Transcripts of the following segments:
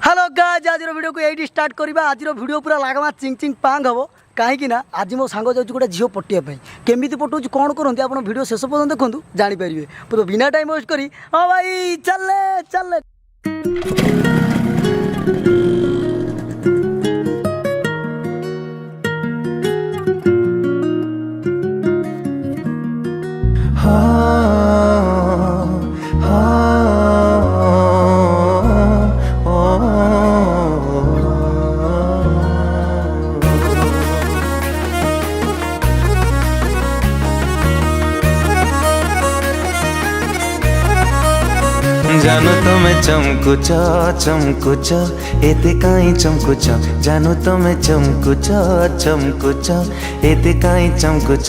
Hello guys, आज video को यही स्टार्ट करवा। आज वीडियो पूरा लागमा चिंग चिंग पांग हम कहीं आज मो सांग जाऊँ गोटे झील पटिया केमी पटो कौन करते आप वीडियो शेष पर्यटन देखूँ जानीपारे। तो बिना टाइम वेस्ट करी हाँ भाई चले चले। जानो तुम्हें चमकुच चमकुच एते काई चमकुच जानो तुम्हें चमकुच चमकुच एते काई चमकुच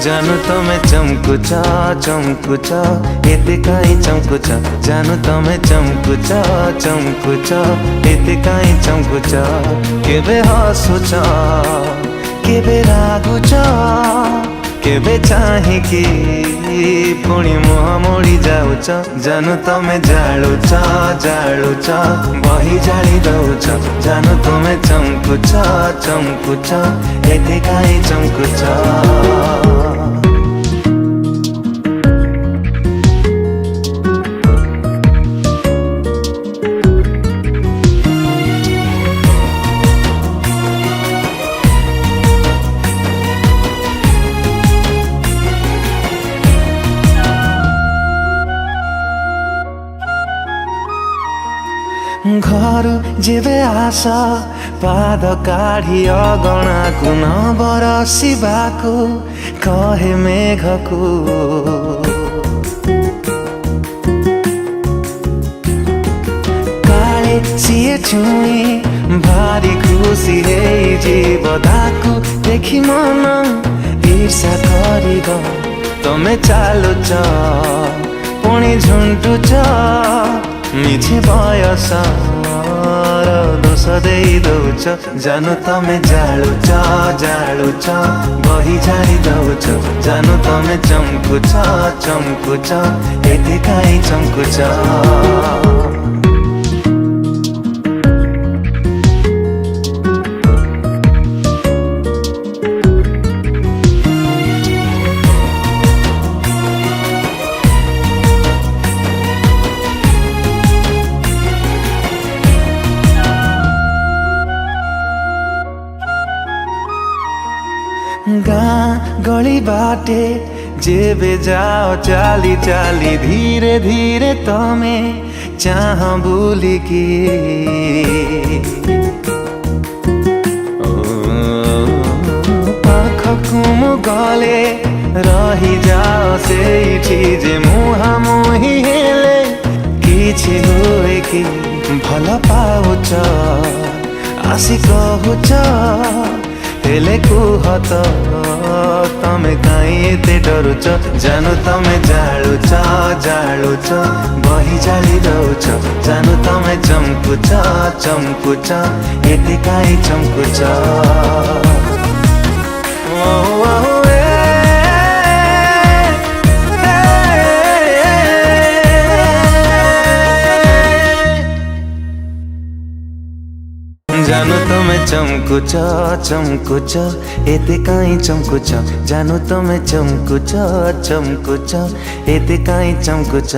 जानो तुम्हें चमकुच चमकुच एते काई चमकुच जानो तुम्हें चमकुच चमकुच एते काई चमकुच केबे हसुच केबे रागुच केबे चाहिकी पुणी मुह मोड़ी जाऊच जानू तमें जालुच जालुच बही जाली दौच जानू तुम्हें चमकुच चमकुच एते काई चमकुच। घर जेबे आस पाद काढ़ी अगणा को न बरसिबाकू कहे मेघकू काले सीए छुई भारी खुशी हे जीव ताकू देखी मन ईर्षा करिब तमे चालुच पुणी झुंटुच मिछे बयस दोष दे दौच जानू तमें जालुच जालुच बही जाली दौच जानू तमें चमकुच चमकुच एते काई चमकुच। गाँ गली बाटे जेबे जाओ चाली चाली धीरे धीरे तमें चाह बुलिकी पाखकु मु गले रही जाओ से जे मुहा मुही हेले किछि हुए कि भल पाउच आसी कहूच हेले कुहत तमें काई एते डरुच जानू तमें जालुच जालुच बही जाली दौच जानू तमें चमकुच चमकुच एते काई चमकुच। जानू तमें चमकुच चमकुच एते काई चमकुच जानू तमें चमकुच चमकुच एते काई चमकुच।